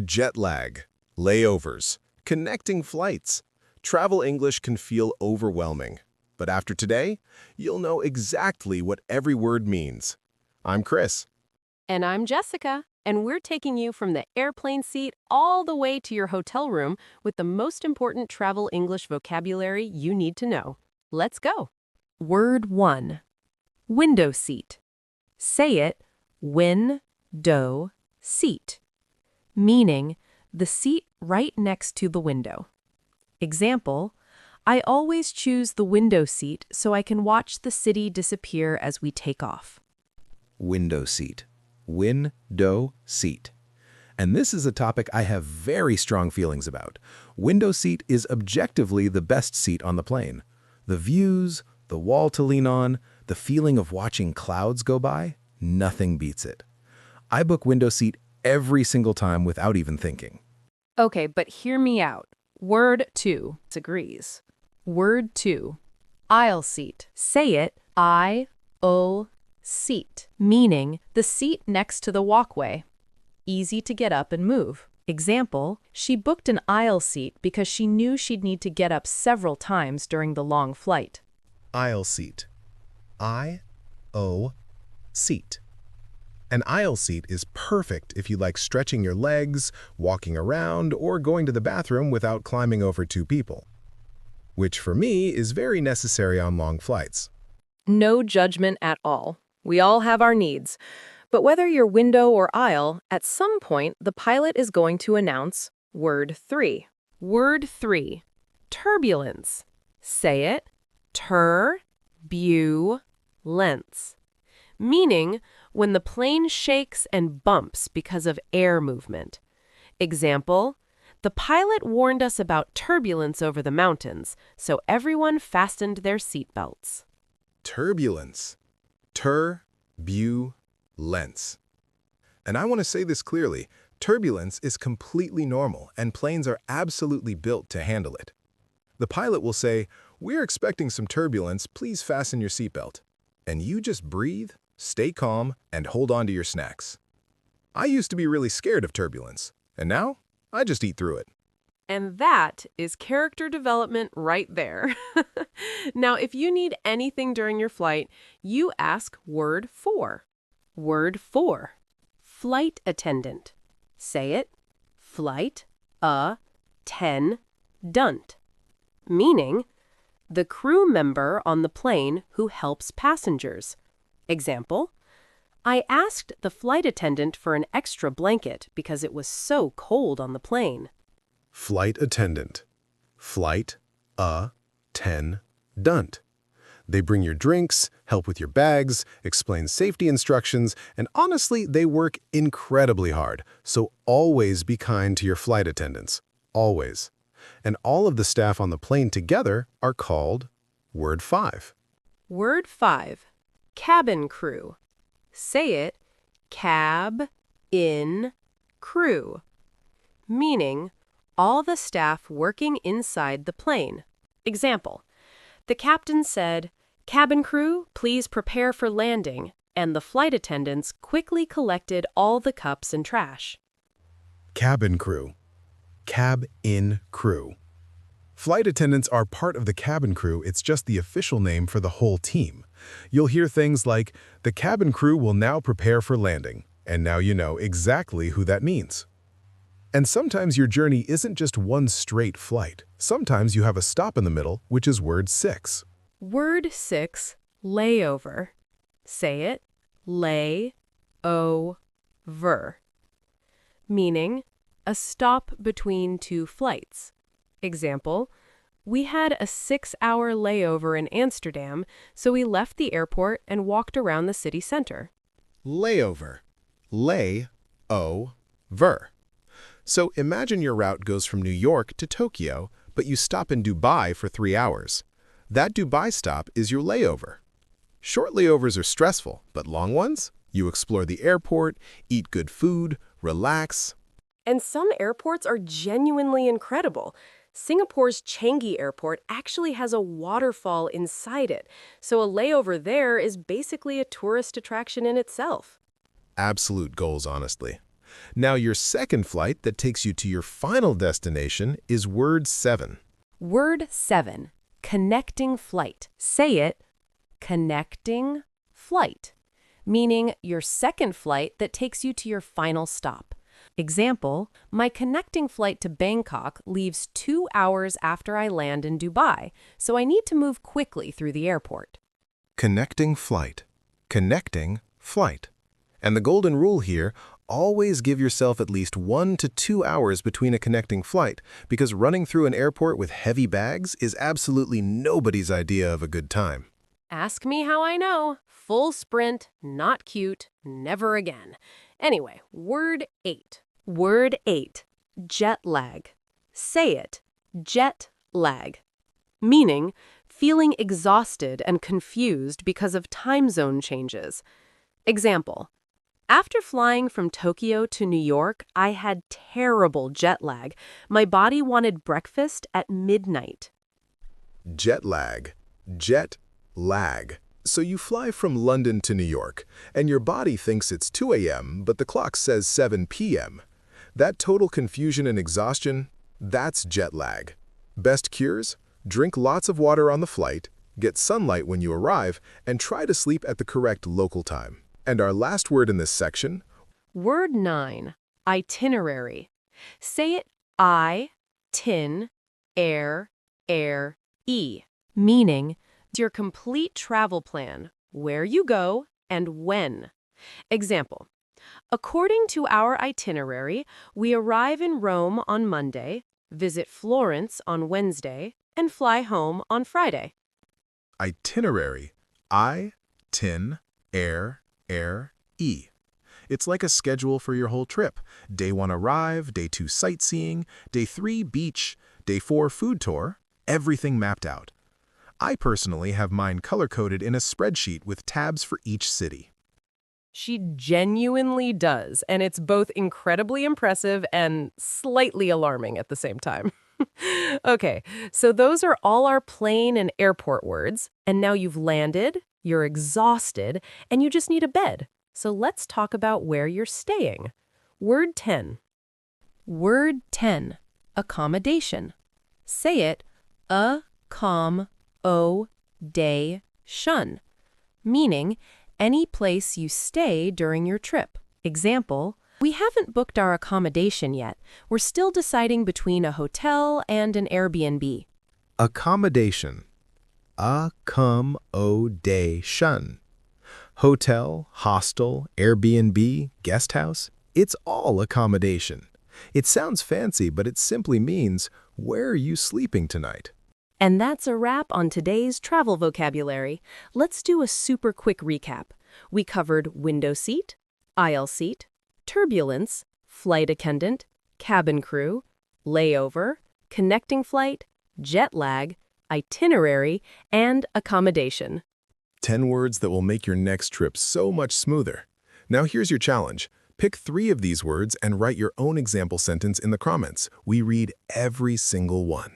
Jet lag, layovers, connecting flights. Travel English can feel overwhelming, but after today, you'll know exactly what every word means. I'm Chris. And I'm Jessica, and we're taking you from the airplane seat all the way to your hotel room with the most important travel English vocabulary you need to know. Let's go. Word 1. Window seat. Say it, win-do-seat, meaning the seat right next to the window. Example, I always choose the window seat so I can watch the city disappear as we take off. Window seat. Window seat. And this is a topic I have very strong feelings about. Window seat is objectively the best seat on the plane. The views, the wall to lean on, the feeling of watching clouds go by, nothing beats it. I book window seat every single time without even thinking. Okay, but hear me out. Word 2 agrees. Word 2. Aisle seat. Say it, I-O-seat, meaning the seat next to the walkway. Easy to get up and move. Example, she booked an aisle seat because she knew she'd need to get up several times during the long flight. Aisle seat. I-O-seat. An aisle seat is perfect if you like stretching your legs, walking around, or going to the bathroom without climbing over two people, which for me is very necessary on long flights. No judgment at all. We all have our needs. But whether you're window or aisle, at some point the pilot is going to announce word 3. Word 3. Turbulence. Say it, tur-bu-lence, meaning when the plane shakes and bumps because of air movement. Example, the pilot warned us about turbulence over the mountains, so everyone fastened their seatbelts. Turbulence. Tur-bu-lence. And I want to say this clearly, turbulence is completely normal and planes are absolutely built to handle it. The pilot will say, "We're expecting some turbulence, please fasten your seatbelt." And you just breathe, stay calm, and hold on to your snacks. I used to be really scared of turbulence, and now I just eat through it. And that is character development right there. Now, if you need anything during your flight, you ask word 4. Word 4. Flight attendant. Say it, flight-a-ten-dunt, meaning the crew member on the plane who helps passengers. Example, I asked the flight attendant for an extra blanket because it was so cold on the plane. Flight attendant. Flight-a-ten-dunt. They bring your drinks, help with your bags, explain safety instructions, and honestly, they work incredibly hard. So always be kind to your flight attendants. Always. And all of the staff on the plane together are called word 5. Word 5. Cabin crew. Say it, cab-in-crew, meaning all the staff working inside the plane. Example, the captain said, "Cabin crew, please prepare for landing," and the flight attendants quickly collected all the cups and trash. Cabin crew. Cab-in crew. Flight attendants are part of the cabin crew, it's just the official name for the whole team. You'll hear things like, "The cabin crew will now prepare for landing," and now you know exactly who that means. And sometimes your journey isn't just one straight flight. Sometimes you have a stop in the middle, which is word 6. Word 6. Layover. Say it, lay-o-ver, meaning a stop between two flights. Example, we had a 6-hour layover in Amsterdam, so we left the airport and walked around the city center. Layover. Lay-o-ver. So imagine your route goes from New York to Tokyo, but you stop in Dubai for 3 hours. That Dubai stop is your layover. Short layovers are stressful, but long ones? You explore the airport, eat good food, relax. And some airports are genuinely incredible. Singapore's Changi Airport actually has a waterfall inside it, so a layover there is basically a tourist attraction in itself. Absolute goals, honestly. Now your second flight that takes you to your final destination is word 7. Word 7. Connecting flight. Say it, connecting flight, meaning your second flight that takes you to your final stop. Example, my connecting flight to Bangkok leaves 2 hours after I land in Dubai, so I need to move quickly through the airport. Connecting flight. Connecting flight. And the golden rule here, always give yourself at least 1 to 2 hours between a connecting flight, because running through an airport with heavy bags is absolutely nobody's idea of a good time. Ask me how I know. Full sprint, not cute, never again. Anyway, word 8. Word 8. Jet lag. Say it, jet lag. Meaning, feeling exhausted and confused because of time zone changes. Example, after flying from Tokyo to New York, I had terrible jet lag. My body wanted breakfast at midnight. Jet lag. Jet lag. So you fly from London to New York, and your body thinks it's 2 a.m., but the clock says 7 p.m. That total confusion and exhaustion, that's jet lag. Best cures? Drink lots of water on the flight, get sunlight when you arrive, and try to sleep at the correct local time. And our last word in this section? Word 9. Itinerary. Say it I-tin-air-air-e, meaning your complete travel plan, where you go and when. Example, according to our itinerary, we arrive in Rome on Monday, visit Florence on Wednesday, and fly home on Friday. Itinerary. I-tin-air-air-e. It's like a schedule for your whole trip. Day 1 arrive, day 2 sightseeing, day 3 beach, day 4 food tour, everything mapped out. I personally have mine color-coded in a spreadsheet with tabs for each city. She genuinely does, and it's both incredibly impressive and slightly alarming at the same time. Okay, so those are all our plane and airport words, and now you've landed, you're exhausted, and you just need a bed. So let's talk about where you're staying. Word 10. Word 10. Accommodation. Say it, a-com-o-day-shun, meaning any place you stay during your trip. Example, we haven't booked our accommodation yet. We're still deciding between a hotel and an Airbnb. Accommodation. A-com-o-day-shun. Hotel, hostel, Airbnb, guest house, it's all accommodation. It sounds fancy, but it simply means, where are you sleeping tonight? And that's a wrap on today's travel vocabulary. Let's do a super quick recap. We covered window seat, aisle seat, turbulence, flight attendant, cabin crew, layover, connecting flight, jet lag, itinerary, and accommodation. 10 words that will make your next trip so much smoother. Now here's your challenge. Pick 3 of these words and write your own example sentence in the comments. We read every single one.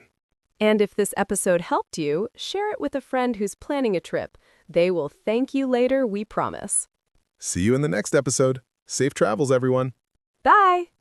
And if this episode helped you, share it with a friend who's planning a trip. They will thank you later, we promise. See you in the next episode. Safe travels, everyone. Bye!